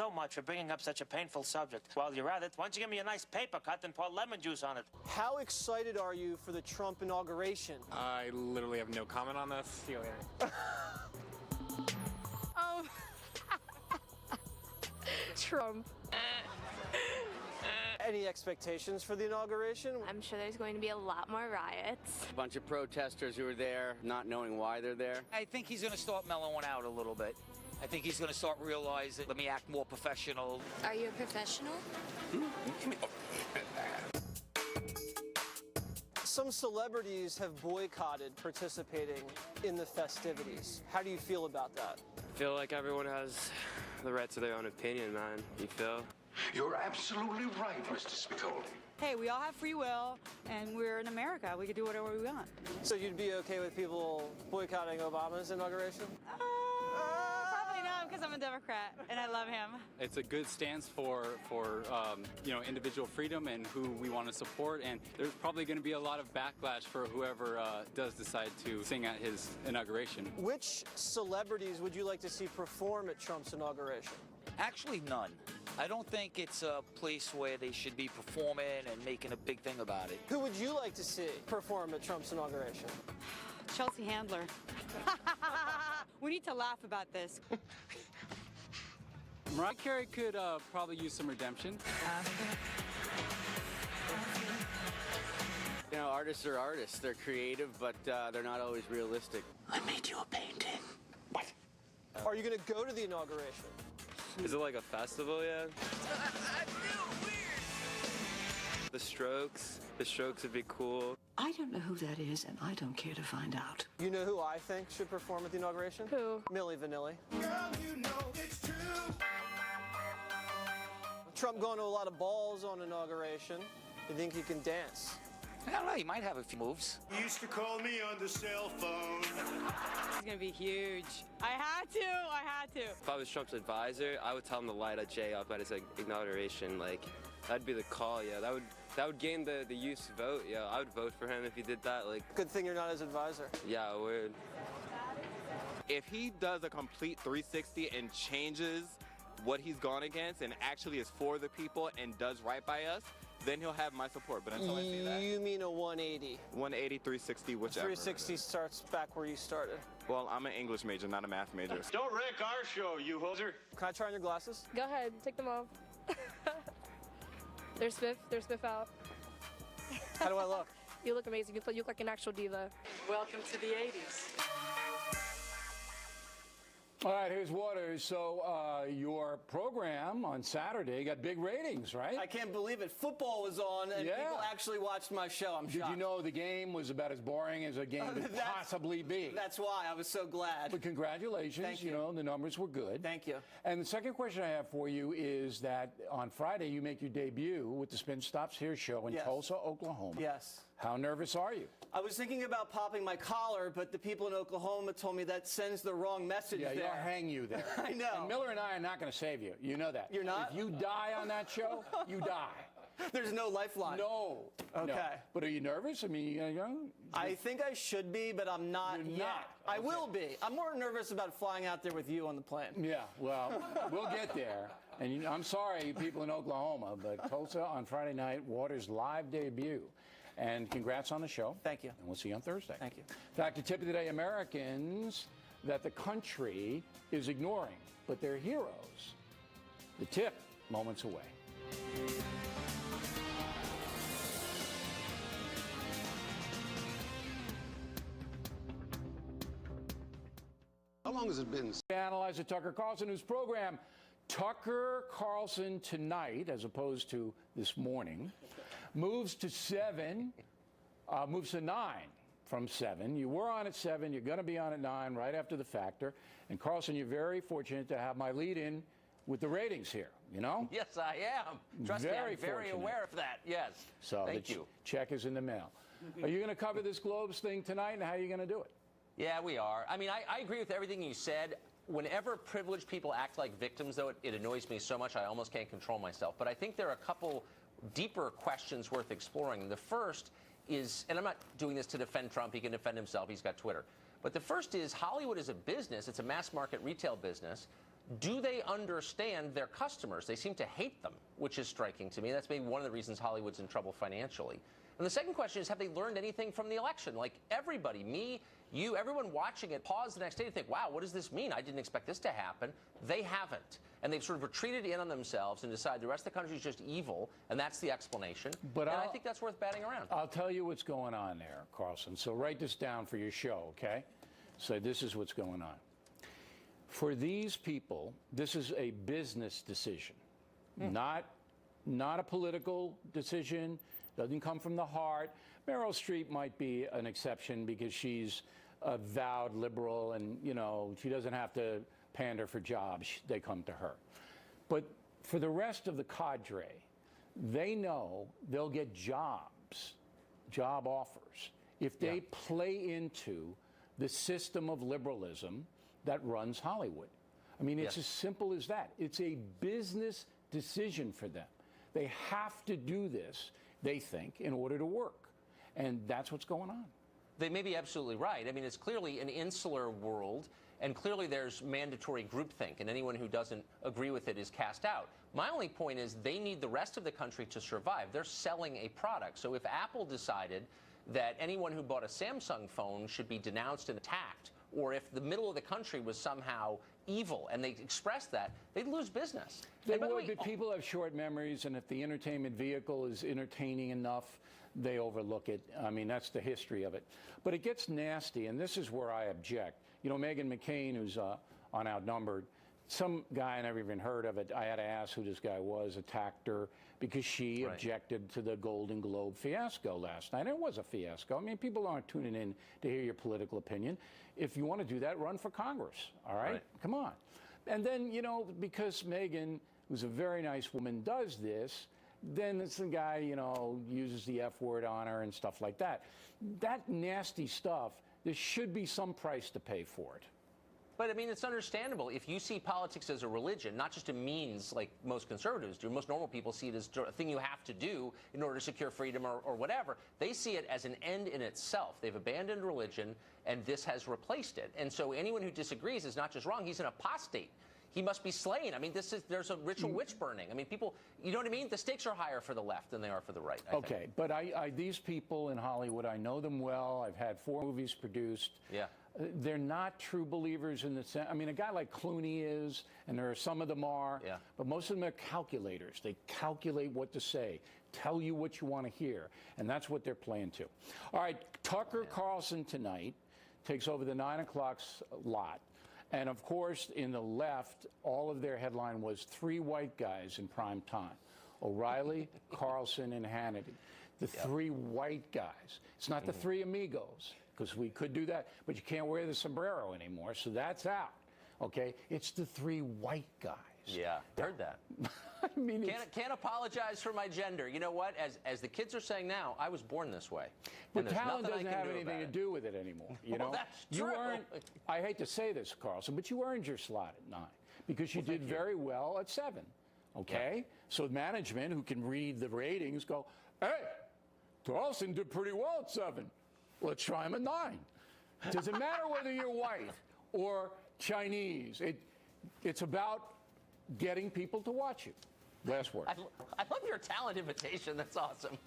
so much for bringing up such a painful subject. While you're at it, why don't you give me a nice paper cut and pour lemon juice on it? How excited are you for the Trump inauguration? I literally have no comment on this. See you later. Trump. Any expectations for the inauguration? I'm sure there's going to be a lot more riots. A bunch of protesters who are there, not knowing why they're there. I think he's going to start mellowing out a little bit. I think he's going to start realizing, let me act more professional. Are you a professional? Some celebrities have boycotted participating in the festivities. How do you feel about that? I feel like everyone has the right to their own opinion, man. You feel? You're absolutely right, Mr. Spicoli. Hey, we all have free will, and we're in America. We can do whatever we want. So you'd be okay with people boycotting Obama's inauguration? Probably not, because I'm a Democrat, and I love him. It's a good stance for individual freedom and who we want to support, and there's probably going to be a lot of backlash for whoever does decide to sing at his inauguration. Which celebrities would you like to see perform at Trump's inauguration? Actually, none. I don't think it's a place where they should be performing and making a big thing about it. Who would you like to see perform at Trump's inauguration? Chelsea Handler. We need to laugh about this. Mariah Carey could probably use some redemption. You know, artists are artists. They're creative, but they're not always realistic. I made you a painting. What? Are you going to go to the inauguration? Is it like a festival yet? I feel weird. The Strokes would be cool. I don't know who that is, and I don't care to find out. You know who I think should perform at the inauguration? Who? Milli Vanilli. Girl, you know it's true. Trump going to a lot of balls on inauguration. You think he can dance? I don't know, he might have a few moves. You used to call me on the cell phone. It's going to be huge. I had to. If I was Trump's advisor, I would tell him to light a J up at his inauguration. Like, that'd be the call, yeah. That would gain the youth's vote, yeah. I would vote for him if he did that. Like, Good thing you're not his advisor. yeah, I would. If he does a complete 360 and changes what he's gone against and actually is for the people and does right by us, then he'll have my support. But until I see that, You mean a 180? 180, 360, whichever. 360 starts back where you started. Well, I'm an English major, not a math major. Don't wreck our show, you hoser. Can I try on your glasses? Go ahead, take them off. They're spiff out. How do I look? You look amazing. You look like an actual diva. Welcome to the 80s. All right, here's Waters. So your program on Saturday got big ratings, right? I can't believe it. Football was on, and people actually watched my show. I'm shocked. Did you know the game was about as boring as a game could possibly be? That's why I was so glad. But congratulations. Thank you. You know, the numbers were good. Thank you. And the second question I have for you is that on Friday you make your debut with the Spin Stops Here show in Tulsa, Oklahoma. Yes. How nervous are you? I was thinking about popping my collar, but the people in Oklahoma told me that sends the wrong message Yeah, there. they'll hang you there. I know. And Miller and I are not going to save you. You know that. You're not? If you die on that show, you die. There's no lifeline. No. Okay. No. But are you nervous? I mean, you know. I think I should be, but I'm not You're yet. not. I will be. I'm more nervous about flying out there with you on the plane. Yeah, well, we'll get there. And I'm sorry, people in Oklahoma, but Tulsa on Friday night, Waters' live debut. And congrats on the show. Thank you. And we'll see you on Thursday. Thank you. In fact, the tip of the day, Americans that the country is ignoring, but they're heroes. The tip, moments away. How long has it been? Analyze the Tucker Carlson News program. Tucker Carlson tonight, as opposed to this morning, moves to 7, moves to 9 from 7. You were on at 7. You're going to be on at 9 right after the factor. And Carlson, you're very fortunate to have my lead in with the ratings here, you know? Yes, I am. Trust me, I'm very aware of that. Yes. So thank you. Check is in the mail. Are you going to cover this Globes thing tonight, and how are you going to do it? Yeah, we are. I mean, I agree with everything you said. Whenever privileged people act like victims, though, it annoys me so much I almost can't control myself. But I think there are a couple deeper questions worth exploring. The first is, and I'm not doing this to defend Trump, he can defend himself, he's got Twitter. But the first is, Hollywood is a business, it's a mass market retail business. do they understand their customers? They seem to hate them, which is striking to me. That's maybe one of the reasons Hollywood's in trouble financially. And the second question is, have they learned anything from the election? Like everybody, me, you, everyone watching it, pause the next day to think, wow, what does this mean? I didn't expect this to happen. They haven't. And they've sort of retreated in on themselves and decided the rest of the country is just evil, and that's the explanation. But I think that's worth batting around. I'll tell you what's going on there, Carlson. So write this down for your show, okay? So this is what's going on. For these people, this is a business decision, not a political decision. Doesn't come from the heart. Meryl Streep might be an exception because she's a vowed liberal and, you know, she doesn't have to pander for jobs. They come to her. But for the rest of the cadre, they know they'll get jobs, job offers, if they play into the system of liberalism that runs Hollywood. I mean, it's as simple as that. It's a business decision for them. They have to do this, they think, in order to work. And that's what's going on. They may be absolutely right. I mean, it's clearly an insular world, and clearly there's mandatory groupthink, and anyone who doesn't agree with it is cast out. My only point is they need the rest of the country to survive. They're selling a product. So if Apple decided that anyone who bought a Samsung phone should be denounced and attacked, or if the middle of the country was somehow evil and they expressed that, they'd lose business. They would, but people have short memories, and if the entertainment vehicle is entertaining enough, they overlook it. I mean, that's the history of it. But it gets nasty, and this is where I object. You know, Meghan McCain, who's on Outnumbered, some guy I never even heard of it, I had to ask who this guy was, attacked her because she objected to the Golden Globe fiasco last night. And it was a fiasco. I mean, people aren't tuning in to hear your political opinion. If you want to do that, run for Congress, all right? Come on. And then, you know, because Meghan, who's a very nice woman, does this, then some guy, you know, uses the F word on her and stuff like that. That nasty stuff, there should be some price to pay for it. But, I mean, it's understandable. If you see politics as a religion, not just a means like most conservatives do, most normal people see it as a thing you have to do in order to secure freedom or whatever. They see it as an end in itself. They've abandoned religion, and this has replaced it. And so anyone who disagrees is not just wrong, he's an apostate. He must be slain. I mean, there's a ritual witch burning. I mean, people, you know what I mean? The stakes are higher for the left than they are for the right, I think. But these people in Hollywood, I know them well. I've had 4 movies produced. Yeah. They're not true believers in the sense. I mean, a guy like Clooney is, and there are some of them are, but most of them are calculators. They calculate what to say, tell you what you want to hear, and that's what they're playing to. All right, Tucker Carlson tonight takes over the 9 o'clock lot. And, of course, in the left, all of their headline was 3 white guys in prime time, O'Reilly, Carlson, and Hannity. The 3 white guys. It's not the 3 amigos, because we could do that, but you can't wear the sombrero anymore, so that's out, okay? It's the 3 white guys. Yeah, heard that. I mean, can't apologize for my gender. You know what? As the kids are saying now, I was born this way. But talent doesn't have anything to do with it anymore. You know, that's you true. earned. I hate to say this, Carlson, but you earned your slot at 9 because you did very well at 7. Okay, so management, who can read the ratings, go, "Hey, Carlson did pretty well at 7. Let's try him at 9." Doesn't matter whether you're white or Chinese. It's about getting people to watch you. Last word. I love your talent invitation. That's awesome.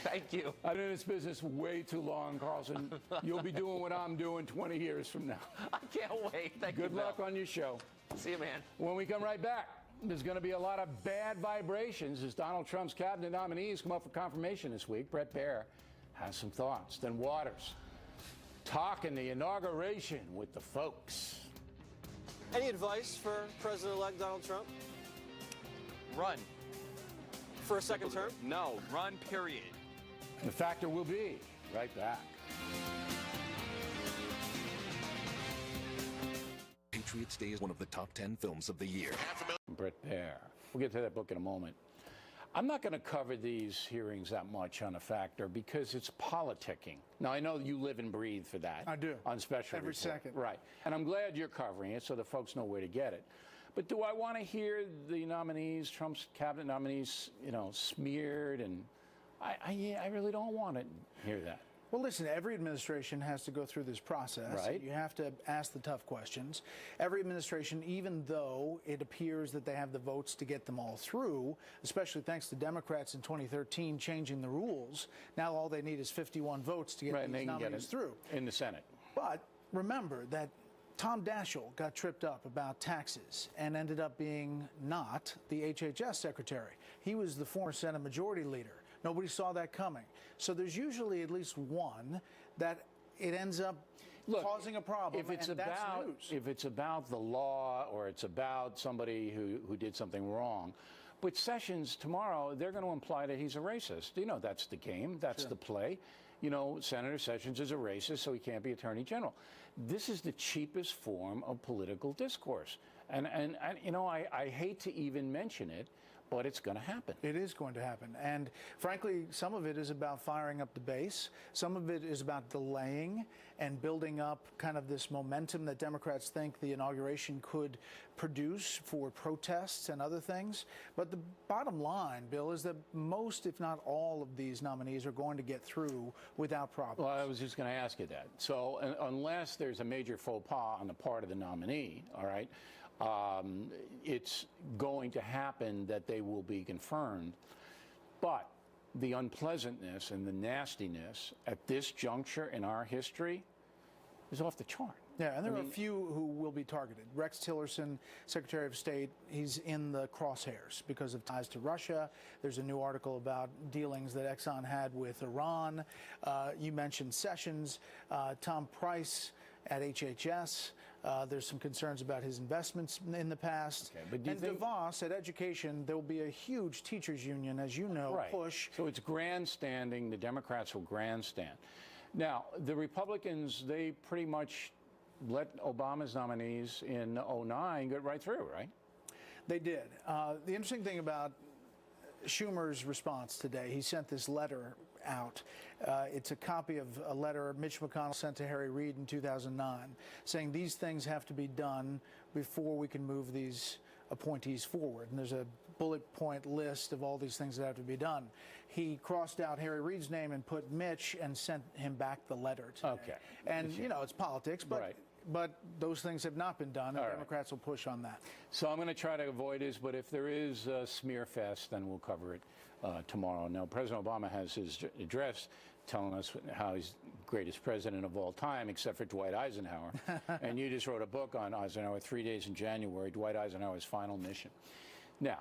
Thank you. I've been in this business way too long, Carlson. You'll be doing what I'm doing 20 years from now. I can't wait. Thank you, Good luck on your show. See you, man. When we come right back, there's going to be a lot of bad vibrations as Donald Trump's cabinet nominees come up for confirmation this week. Brett Baer has some thoughts. Then Waters talking the inauguration with the folks. Any advice for President-elect Donald Trump? Run. For a second term? No, run, period. The Factor will be right back. Patriots Day is one of the top 10 films of the year. Brett Baer. We'll get to that book in a moment. I'm not going to cover these hearings that much on a Factor because it's politicking. Now, I know you live and breathe for that. I do. On special Every report. second. Right. And I'm glad you're covering it so the folks know where to get it. But do I want to hear the nominees, Trump's cabinet nominees, you know, smeared? And I really don't want to hear that. Well, listen, every administration has to go through this process. Right. You have to ask the tough questions. Every administration, even though it appears that they have the votes to get them all through, especially thanks to Democrats in 2013 changing the rules, now all they need is 51 votes to get these nominees through. In the Senate. But remember that Tom Daschle got tripped up about taxes and ended up being not the HHS secretary. He was the former Senate Majority Leader. Nobody saw that coming. So there's usually at least one that it ends up causing a problem. If it's about the law or it's about somebody who did something wrong, but Sessions tomorrow, they're going to imply that he's a racist. You know, that's the game. That's the play. You know, Senator Sessions is a racist, so he can't be Attorney General. This is the cheapest form of political discourse. And you know, I hate to even mention it, but it's going to happen. It is going to happen. And frankly, some of it is about firing up the base. Some of it is about delaying and building up kind of this momentum that Democrats think the inauguration could produce for protests and other things. But the bottom line, Bill, is that most, if not all, of these nominees are going to get through without problems. Well, I was just going to ask you that. So unless there's a major faux pas on the part of the nominee, all right, it's going to happen that they will be confirmed. But the unpleasantness and the nastiness at this juncture in our history is off the chart. Yeah, and there are a few who will be targeted. Rex Tillerson, Secretary of State, he's in the crosshairs because of ties to Russia. There's a new article about dealings that Exxon had with Iran. You mentioned Sessions, Tom Price at HHS. There's some concerns about his investments in the past. Okay, but and DeVos at Education, there will be a huge teachers union, as you know, push. So it's grandstanding. The Democrats will grandstand. Now, the Republicans, they pretty much let Obama's nominees in 2009 get right through, right? They did. The interesting thing about Schumer's response today, he sent this letter out. It's a copy of a letter Mitch McConnell sent to Harry Reid in 2009, saying these things have to be done before we can move these appointees forward. And there's a bullet point list of all these things that have to be done. He crossed out Harry Reid's name and put Mitch and sent him back the letter today. Okay. And, you know, it's politics, but those things have not been done, and Democrats will push on that. So I'm going to try to avoid this, but if there is a smear fest, then we'll cover it tomorrow. Now, President Obama has his address telling us how he's the greatest president of all time, except for Dwight Eisenhower. And you just wrote a book on Eisenhower, 3 Days in January, Dwight Eisenhower's final mission. Now,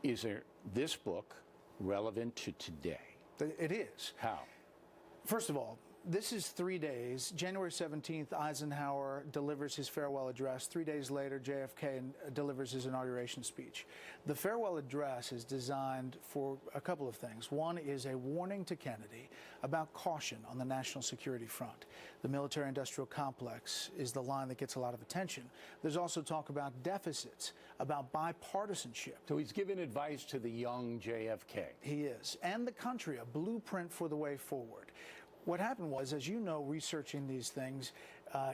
is this book relevant to today? It is. How? First of all, this is 3 days. January 17th, Eisenhower delivers his farewell address. 3 days later, JFK delivers his inauguration speech. The farewell address is designed for a couple of things. One is a warning to Kennedy about caution on the national security front. The military-industrial complex is the line that gets a lot of attention. There's also talk about deficits, about bipartisanship. So he's giving advice to the young JFK. He is. And the country, a blueprint for the way forward. What happened was, as you know, researching these things,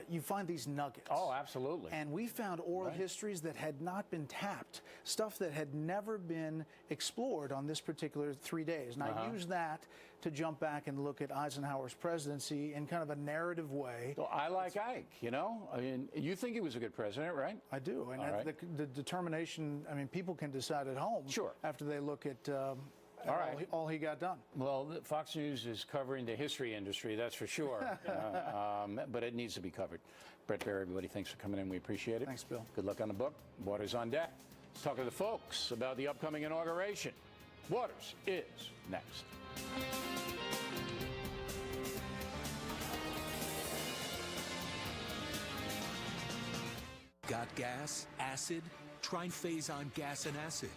you find these nuggets. Oh, absolutely. And we found oral histories that had not been tapped, stuff that had never been explored on this particular 3 days. And I used that to jump back and look at Eisenhower's presidency in kind of a narrative way. So I like Ike, you know? I mean, you think he was a good president, right? I do. And the determination, I mean, people can decide at home after they look at all he got done. Well, Fox News is covering the history industry, that's for sure. But it needs to be covered. Brett Baer, everybody, thanks for coming in. We appreciate it. Thanks, Bill. Good luck on the book. Waters on deck. Let's talk to the folks about the upcoming inauguration. Waters is next. Got gas? Acid? Try Phazon Gas and Acid.